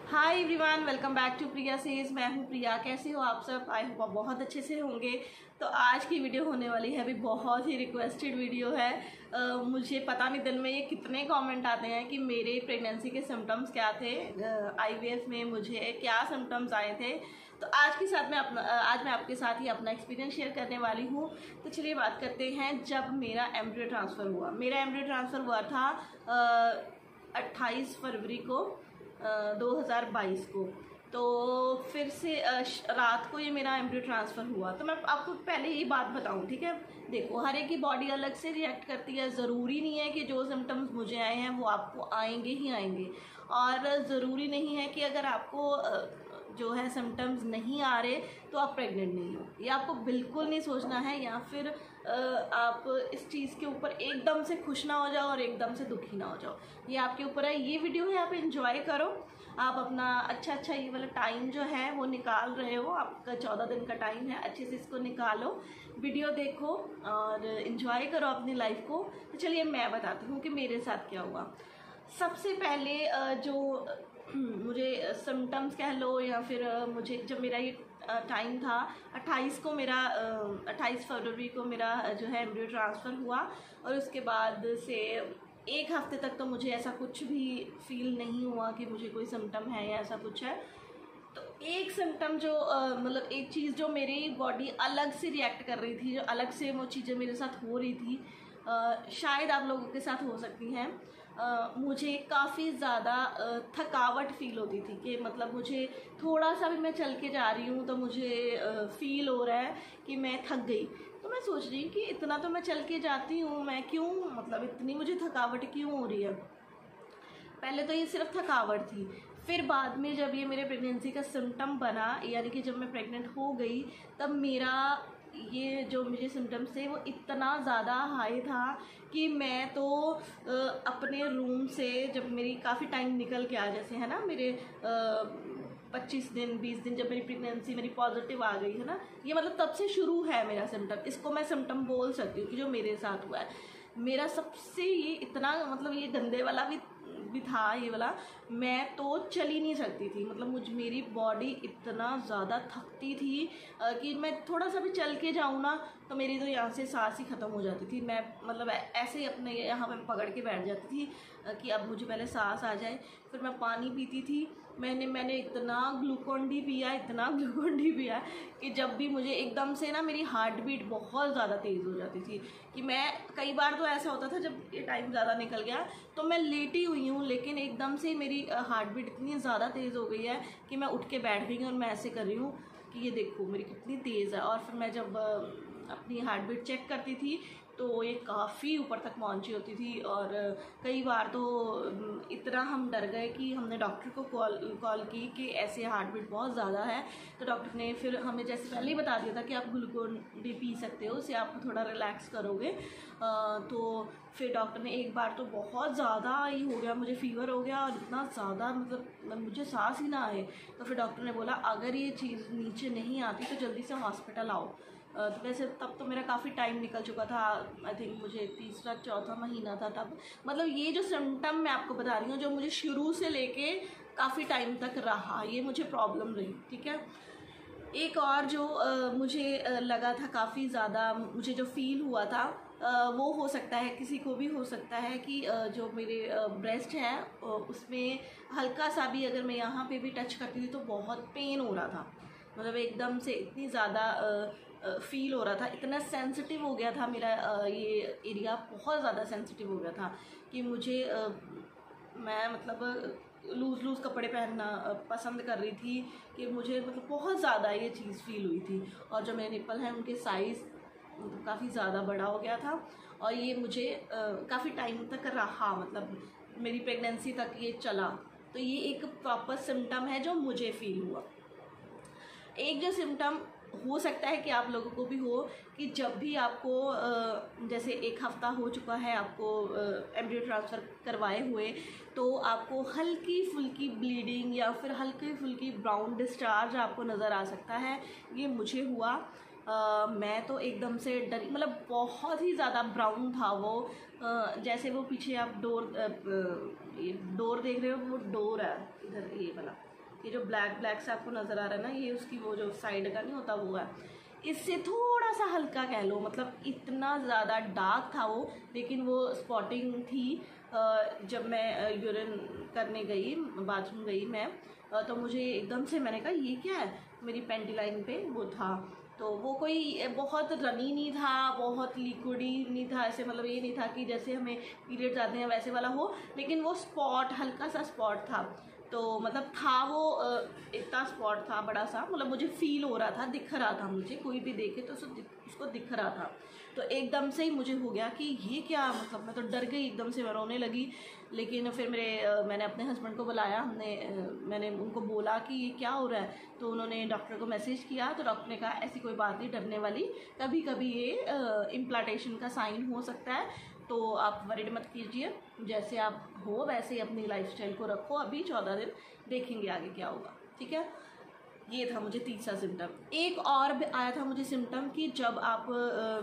Hi everyone, welcome back to Priya says. मैं हूँ प्रिया। कैसे हो आप सब? आई होप आप बहुत अच्छे से होंगे। तो आज की वीडियो होने वाली है, अभी बहुत ही रिक्वेस्टेड वीडियो है। मुझे पता नहीं दिन में ये कितने कमेंट आते हैं कि मेरे प्रेगनेंसी के सिम्टम्स क्या थे, आईवीएफ में मुझे क्या सिम्टम्स आए थे। तो आज मैं आपके साथ ही अपना एक्सपीरियंस शेयर करने वाली हूँ। तो चलिए बात करते हैं जब मेरा एम्ब्रियो ट्रांसफ़र हुआ। मेरा एम्ब्रियो ट्रांसफ़र हुआ था 28 फरवरी को 2022 को। तो फिर से रात को ये मेरा एम्ब्रियो ट्रांसफ़र हुआ। तो मैं आपको पहले ही बात बताऊं, ठीक है। देखो, हर एक की बॉडी अलग से रिएक्ट करती है। ज़रूरी नहीं है कि जो सिम्टम्स मुझे आए हैं वो आपको आएंगे ही आएंगे, और ज़रूरी नहीं है कि अगर आपको जो है सिम्टम्स नहीं आ रहे तो आप प्रेग्नेंट नहीं हो। ये आपको बिल्कुल नहीं सोचना है, या फिर आप इस चीज़ के ऊपर एकदम से खुश ना हो जाओ और एकदम से दुखी ना हो जाओ। ये आपके ऊपर है। ये वीडियो है, आप एंजॉय करो। आप अपना अच्छा ये वाला टाइम जो है वो निकाल रहे हो, आपका 14 दिन का टाइम है, अच्छे से इसको निकालो, वीडियो देखो और इन्जॉय करो अपनी लाइफ को। तो चलिए मैं बताती हूँ कि मेरे साथ क्या हुआ। सबसे पहले जो मुझे सिम्टम्स कह लो, या फिर मुझे जब मेरा ये टाइम था 28 फरवरी को मेरा जो है एम्ब्रियो ट्रांसफ़र हुआ, और उसके बाद से एक हफ्ते तक तो मुझे ऐसा कुछ भी फील नहीं हुआ कि मुझे कोई सिम्टम है या ऐसा कुछ है। तो एक सिम्टम जो मतलब एक चीज़ जो मेरी बॉडी अलग से रिएक्ट कर रही थी, जो अलग से वो चीज़ें मेरे साथ हो रही थी, शायद आप लोगों के साथ हो सकती हैं। मुझे काफ़ी ज़्यादा थकावट फील होती थी, कि मतलब मुझे थोड़ा सा भी मैं चल के जा रही हूँ तो मुझे फील हो रहा है कि मैं थक गई। तो मैं सोच रही हूँ कि इतना तो मैं चल के जाती हूँ, मैं क्यों, मतलब इतनी मुझे थकावट क्यों हो रही है। पहले तो ये सिर्फ थकावट थी, फिर बाद में जब ये मेरे प्रेगनेंसी का सिम्टम बना, यानी कि जब मैं प्रेग्नेंट हो गई, तब मेरा ये जो मुझे सिम्टम्स थे वो इतना ज़्यादा हाई था कि मैं तो अपने रूम से, जब मेरी काफ़ी टाइम निकल के आ, जैसे है ना मेरे 25 दिन 20 दिन, जब मेरी प्रेगनेंसी मेरी पॉजिटिव आ गई है ना, ये मतलब तब से शुरू है मेरा सिम्टम। इसको मैं सिम्टम बोल सकती हूँ कि जो मेरे साथ हुआ है। मेरा सबसे ये इतना मतलब ये गंदे वाला भी था ये वाला। मैं तो चल ही नहीं सकती थी, मतलब मेरी बॉडी इतना ज़्यादा थकती थी कि मैं थोड़ा सा भी चल के जाऊँ ना तो मेरी तो यहाँ से सांस ही ख़त्म हो जाती थी। मैं मतलब ऐसे ही अपने यहाँ पे पकड़ के बैठ जाती थी कि अब मुझे पहले सांस आ जाए। फिर मैं पानी पीती थी। मैंने इतना ग्लूकोन डी पिया कि जब भी मुझे एकदम से ना मेरी हार्ट बीट बहुत ज़्यादा तेज़ हो जाती थी, कि मैं कई बार तो ऐसा होता था जब ये टाइम ज़्यादा निकल गया तो मैं लेटी हुई हूँ, लेकिन एकदम से मेरी हार्ट बीट इतनी ज़्यादा तेज़ हो गई है कि मैं उठ के बैठ गई हूँ और मैं ऐसे कर रही हूँ कि ये देखो मेरी कितनी तेज़ है। और फिर मैं जब अपनी हार्ट बीट चेक करती थी तो ये काफ़ी ऊपर तक पहुंची होती थी, और कई बार तो इतना हम डर गए कि हमने डॉक्टर को कॉल की कि ऐसे हार्ट बीट बहुत ज़्यादा है। तो डॉक्टर ने फिर हमें जैसे पहले ही बता दिया था कि आप ग्लूकोन डी पी सकते हो, उससे आप थोड़ा रिलैक्स करोगे। तो फिर डॉक्टर ने एक बार तो बहुत ज़्यादा ही हो गया, मुझे फ़ीवर हो गया और इतना ज़्यादा मतलब मुझे सांस ही ना आए। तो फिर डॉक्टर ने बोला अगर ये चीज़ नीचे नहीं आती तो जल्दी से हॉस्पिटल आओ। तो वैसे तब तो मेरा काफ़ी टाइम निकल चुका था, आई थिंक मुझे तीसरा चौथा महीना था तब। मतलब ये जो सिम्टम मैं आपको बता रही हूँ जो मुझे शुरू से लेके काफ़ी टाइम तक रहा, ये मुझे प्रॉब्लम रही, ठीक है। एक और जो मुझे लगा था काफ़ी ज़्यादा, मुझे जो फील हुआ था वो हो सकता है किसी को भी हो सकता है कि जो मेरे ब्रेस्ट है उसमें हल्का सा भी अगर मैं यहाँ पे भी टच करती थी तो बहुत पेन हो रहा था। मतलब एकदम से इतनी ज़्यादा फील हो रहा था, इतना सेंसिटिव हो गया था मेरा ये एरिया, बहुत ज़्यादा सेंसिटिव हो गया था कि मुझे मैं मतलब लूज़ कपड़े पहनना पसंद कर रही थी, कि मुझे मतलब बहुत ज़्यादा ये चीज़ फील हुई थी। और जो मेरे निप्पल हैं उनके साइज़ मतलब काफ़ी ज़्यादा बड़ा हो गया था, और ये मुझे काफ़ी टाइम तक रहा, मतलब मेरी प्रेगनेंसी तक ये चला। तो ये एक प्रॉपर सिम्टम है जो मुझे फील हुआ। एक जो सिम्टम हो सकता है कि आप लोगों को भी हो, कि जब भी आपको जैसे एक हफ़्ता हो चुका है आपको एम्ब्रियो ट्रांसफ़र करवाए हुए, तो आपको हल्की फुल्की ब्लीडिंग या फिर हल्की फुल्की ब्राउन डिस्चार्ज आपको नज़र आ सकता है। ये मुझे हुआ। मैं तो एकदम से डरी, मतलब बहुत ही ज़्यादा ब्राउन था वो। जैसे वो पीछे आप डोर देख रहे हो, वो डोर है इधर ये वाला, ये जो ब्लैक ब्लैक से आपको नज़र आ रहा है ना, ये उसकी वो जो साइड का नहीं होता वो है। इससे थोड़ा सा हल्का कह लो, मतलब इतना ज़्यादा डार्क था वो, लेकिन वो स्पॉटिंग थी। जब मैं यूरिन करने गई, बाथरूम गई मैं, तो मुझे एकदम से मैंने कहा ये क्या है, मेरी पेंटी लाइन पे वो था। तो वो कोई बहुत रनी नहीं था, बहुत लिक्विडी नहीं था, ऐसे मतलब ये नहीं था कि जैसे हमें पीरियड्स आते हैं वैसे वाला हो, लेकिन वो स्पॉट, हल्का सा स्पॉट था। तो मतलब था वो इतना स्पॉट था बड़ा सा, मतलब मुझे फील हो रहा था, दिख रहा था मुझे, कोई भी देखे तो उसको दिख रहा था। तो एकदम से ही मुझे हो गया कि ये क्या, मतलब मैं तो डर गई, एकदम से मैं रोने लगी। लेकिन फिर मैंने अपने हस्बैंड को बुलाया, मैंने उनको बोला कि ये क्या हो रहा है। तो उन्होंने डॉक्टर को मैसेज किया, तो डॉक्टर ने कहा ऐसी कोई बात नहीं डरने वाली, कभी कभी ये इम्प्लांटेशन का साइन हो सकता है, तो आप वरीड मत कीजिए, जैसे आप हो वैसे ही अपनी लाइफस्टाइल को रखो, अभी 14 दिन देखेंगे आगे क्या होगा, ठीक है। ये था मुझे तीसरा सिम्टम। एक और भी आया था मुझे सिम्टम कि जब आप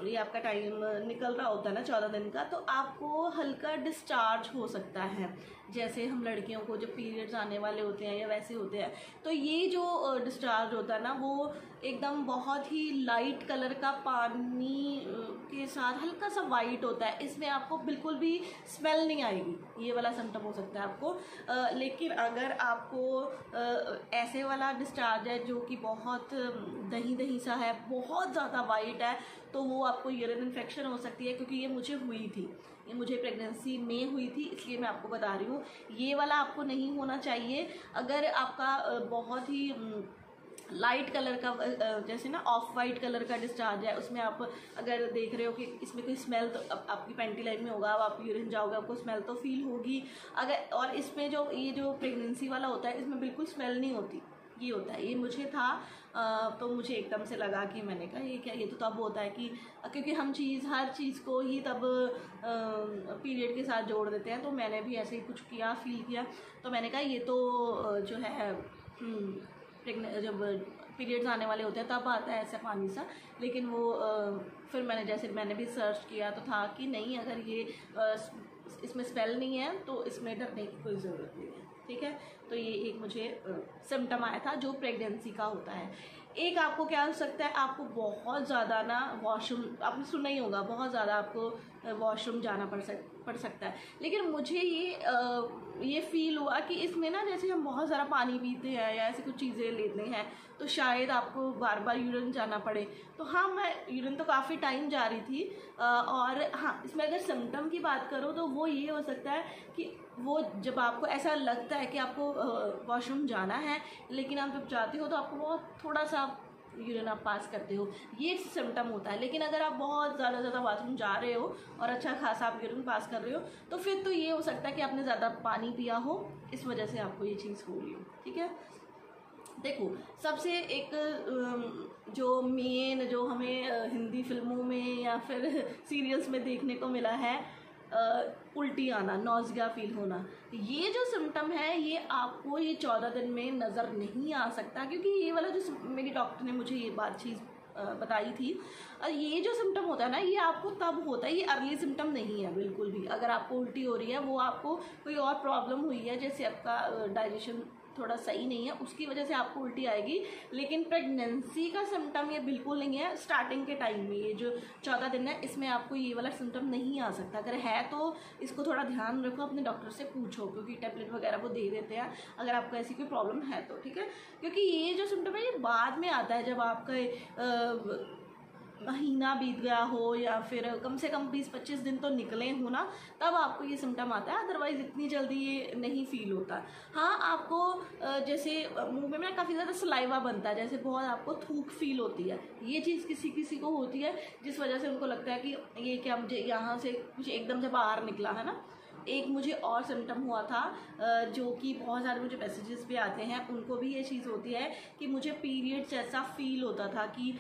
ये आपका टाइम निकल रहा होता है ना 14 दिन का, तो आपको हल्का डिस्चार्ज हो सकता है, जैसे हम लड़कियों को जब पीरियड्स आने वाले होते हैं या वैसे होते हैं। तो ये जो डिस्चार्ज होता है ना, वो एकदम बहुत ही लाइट कलर का पानी के साथ हल्का सा वाइट होता है, इसमें आपको बिल्कुल भी स्मेल नहीं आएगी, ये वाला सिम्टम हो सकता है आपको। लेकिन अगर आपको ऐसे वाला डिस्चार्ज है जो कि बहुत दही दही सा है, बहुत ज़्यादा वाइट है, तो वो आपको यूरिन इन्फेक्शन हो सकती है, क्योंकि ये मुझे हुई थी, ये मुझे प्रेगनेंसी में हुई थी, इसलिए मैं आपको बता रही हूँ। ये वाला आपको नहीं होना चाहिए। अगर आपका बहुत ही लाइट कलर का, जैसे ना ऑफ वाइट कलर का डिस्चार्ज है, उसमें आप अगर देख रहे हो कि इसमें कोई स्मेल, तो आपकी पेंटी लाइन में होगा, अब आप यूरिन जाओगे आपको स्मेल तो फील होगी। अगर और इसमें जो ये जो प्रेगनेंसी वाला होता है, इसमें बिल्कुल स्मेल नहीं होती, ये होता है। ये मुझे था, तो मुझे एकदम से लगा कि मैंने कहा ये क्या, ये तो तब होता है कि क्योंकि हम हर चीज़ को ही तब पीरियड के साथ जोड़ देते हैं। तो मैंने भी ऐसे ही कुछ किया, फील किया, तो मैंने कहा ये तो जो है जब पीरियड्स आने वाले होते हैं तब आता है ऐसा पानी सा। लेकिन वो फिर मैंने भी सर्च किया तो था कि नहीं, अगर ये इसमें स्मेल नहीं है तो इसमें डरने की कोई ज़रूरत नहीं है, ठीक है। तो ये एक मुझे सिम्टम आया था जो प्रेगनेंसी का होता है। एक आपको क्या हो सकता है, आपको बहुत ज़्यादा ना वॉशरूम, आपने सुना ही होगा, बहुत ज़्यादा आपको वॉशरूम जाना पड़ सकता है। लेकिन मुझे ये फील हुआ कि इसमें ना, जैसे हम बहुत सारा पानी पीते हैं या ऐसी कुछ चीज़ें लेते हैं, तो शायद आपको बार बार यूरिन जाना पड़े। तो हाँ, मैं यूरिन तो काफ़ी टाइम जा रही थी। और हाँ, इसमें अगर सिम्टम की बात करो तो वो ये हो सकता है कि वो जब आपको ऐसा लगता है कि आपको वॉशरूम जाना है, लेकिन आप जब जाते हो तो आपको बहुत थोड़ा सा यूरिन आप पास करते हो, ये सिम्टम होता है। लेकिन अगर आप बहुत ज़्यादा बाथरूम जा रहे हो और अच्छा खासा आप यूरिन पास कर रहे हो, तो फिर तो ये हो सकता है कि आपने ज़्यादा पानी पिया हो, इस वजह से आपको ये चीज़ हो रही हो, ठीक है। देखो, सबसे एक जो मेन, जो हमें हिंदी फिल्मों में या फिर सीरियल्स में देखने को मिला है, उल्टी आना, नौज़िया फील होना, ये जो सिम्टम है ये आपको ये 14 दिन में नज़र नहीं आ सकता, क्योंकि ये वाला जो मेरी डॉक्टर ने मुझे ये चीज़ बताई थी। और ये जो सिम्टम होता है ना, ये आपको तब होता है, ये अर्ली सिम्टम नहीं है बिल्कुल भी। अगर आपको उल्टी हो रही है, वो आपको कोई और प्रॉब्लम हुई है, जैसे आपका डाइजेशन थोड़ा सही नहीं है, उसकी वजह से आपको उल्टी आएगी। लेकिन प्रेगनेंसी का सिम्टम ये बिल्कुल नहीं है। स्टार्टिंग के टाइम में ये जो 14 दिन है, इसमें आपको ये वाला सिम्टम नहीं आ सकता। अगर है तो इसको थोड़ा ध्यान रखो, अपने डॉक्टर से पूछो, क्योंकि टैबलेट वगैरह वो दे देते हैं अगर आपको ऐसी कोई प्रॉब्लम है तो, ठीक है। क्योंकि ये जो सिम्टम है ये बाद में आता है, जब आपका महीना बीत गया हो या फिर कम से कम 20-25 दिन तो निकले हो ना, तब आपको ये सिम्टम आता है। अदरवाइज़ इतनी जल्दी ये नहीं फील होता। हाँ, आपको जैसे मुंह में ना काफ़ी ज़्यादा सलाइवा बनता है, जैसे बहुत आपको थूक फील होती है। ये चीज़ किसी किसी को होती है, जिस वजह से उनको लगता है कि ये क्या, मुझे यहाँ से कुछ एकदम से बाहर निकला है ना। एक मुझे और सिम्टम हुआ था, जो कि बहुत सारे मुझे मैसेजेस भी आते हैं, उनको भी ये चीज़ होती है कि मुझे पीरियड्स ऐसा फील होता था कि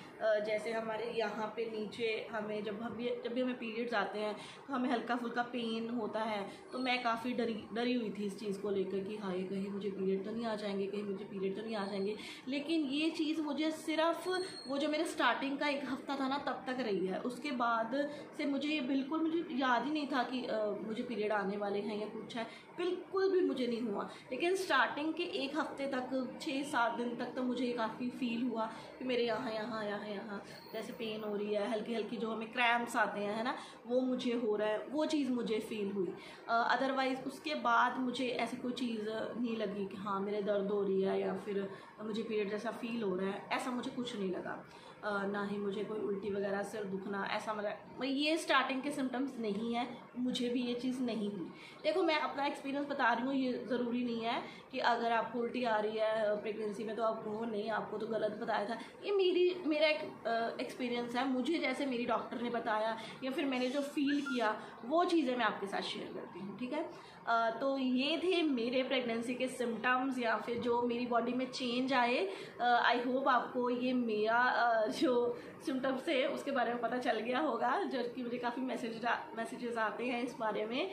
जैसे हमारे यहाँ पे नीचे हमें जब भी हमें पीरियड्स आते हैं तो हमें हल्का फुल्का पेन होता है। तो मैं काफ़ी डरी हुई थी इस चीज़ को लेकर कि हाँ, ये कहीं मुझे पीरियड तो नहीं आ जाएंगे, कहीं मुझे पीरियड तो नहीं आ जाएंगे। लेकिन ये चीज़ मुझे सिर्फ वो जो मेरे स्टार्टिंग का 1 हफ्ता था ना, तब तक रही है। उसके बाद से मुझे ये बिल्कुल मुझे याद ही नहीं था कि मुझे पीरियड आने आने वाले हैं या कुछ है, बिल्कुल भी मुझे नहीं हुआ। लेकिन स्टार्टिंग के 1 हफ्ते तक 6-7 दिन तक तो मुझे काफ़ी फील हुआ कि मेरे यहाँ जैसे पेन हो रही है, हल्की हल्की जो हमें क्रैम्प्स आते हैं, है ना, वो मुझे हो रहा है, वो चीज़ मुझे फील हुई। अदरवाइज़ उसके बाद मुझे ऐसी कोई चीज़ नहीं लगी कि हाँ मेरे दर्द हो रही है या फिर मुझे पीरियड जैसा फील हो रहा है, ऐसा मुझे कुछ नहीं लगा। ना ही मुझे कोई उल्टी वगैरह, सिर दुखना, ऐसा मतलब ये स्टार्टिंग के सिम्टम्स नहीं है, मुझे भी ये चीज़ नहीं हुई। देखो मैं अपना एक्सपीरियंस बता रही हूँ, ये ज़रूरी नहीं है कि अगर आपको उल्टी आ रही है प्रेगनेंसी में तो आपको नहीं, आपको तो गलत बताया था। ये मेरा एक एक्सपीरियंस है, मुझे जैसे मेरी डॉक्टर ने बताया या फिर मैंने जो फील किया वो चीज़ें मैं आपके साथ शेयर करती हूँ, ठीक है। तो ये थे मेरे प्रेगनेंसी के सिम्टम्स या फिर जो मेरी बॉडी में चेंज आए। आई होप आपको ये मेरा जो सिम्टम्स थे उसके बारे में पता चल गया होगा, जो कि मुझे काफ़ी मैसेजेस आते हैं इस बारे में।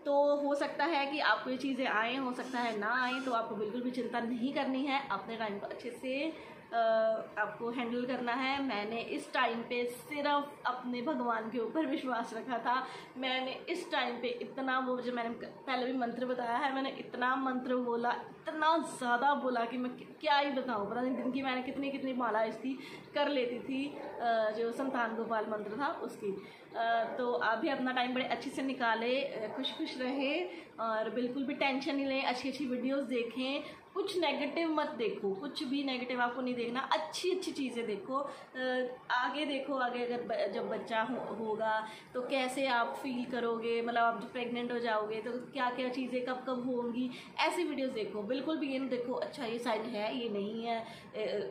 तो हो सकता है कि आपको ये चीज़ें आएँ, हो सकता है ना आएँ, तो आपको बिल्कुल भी चिंता नहीं करनी है, अपने टाइम को अच्छे से आपको हैंडल करना है। मैंने इस टाइम पे सिर्फ अपने भगवान के ऊपर विश्वास रखा था। मैंने इस टाइम पे इतना, वो जो मैंने पहले भी मंत्र बताया है, मैंने इतना मंत्र बोला, इतना ज़्यादा बोला कि मैं क्या ही बताऊँ। पता नहीं दिन की मैंने कितनी माला इसकी कर लेती थी, जो संतान गोपाल मंत्र था उसकी। तो आप भी अपना टाइम बड़े अच्छे से निकाले, खुश रहे और बिल्कुल भी टेंशन नहीं लें, अच्छी वीडियोस देखें, कुछ नेगेटिव मत देखो, कुछ भी नेगेटिव आपको नहीं देखना, अच्छी चीज़ें देखो। आगे देखो, आगे अगर जब बच्चा होगा तो कैसे आप फील करोगे, मतलब आप जब प्रेग्नेंट हो जाओगे तो क्या क्या चीज़ें कब होंगी, ऐसी वीडियोस देखो। बिल्कुल भी ये नहीं देखो अच्छा ये साइन है, ये नहीं है,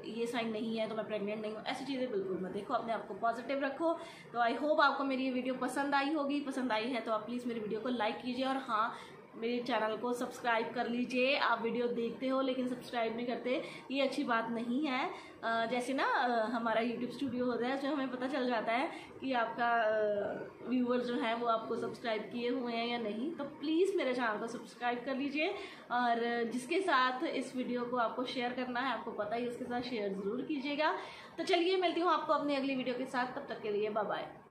ये साइन नहीं है तो मैं प्रेग्नेंट नहीं हूँ, ऐसी चीज़ें बिल्कुल मत देखो। अपने आप को पॉजिटिव रखो। तो आई होप आपको मेरी ये वीडियो पसंद आई होगी। पसंद आई है तो आप प्लीज़ मेरी वीडियो को लाइक कीजिए और हाँ, मेरे चैनल को सब्सक्राइब कर लीजिए। आप वीडियो देखते हो लेकिन सब्सक्राइब नहीं करते, ये अच्छी बात नहीं है। जैसे ना हमारा यूट्यूब स्टूडियो होता है, जो हमें पता चल जाता है कि आपका व्यूअर्स जो हैं वो आपको सब्सक्राइब किए हुए हैं या नहीं, तो प्लीज़ मेरे चैनल को सब्सक्राइब कर लीजिए। और जिसके साथ इस वीडियो को आपको शेयर करना है, आपको पता ही, उसके साथ शेयर ज़रूर कीजिएगा। तो चलिए मिलती हूँ आपको अपनी अगली वीडियो के साथ, तब तक के लिए बाय बाय।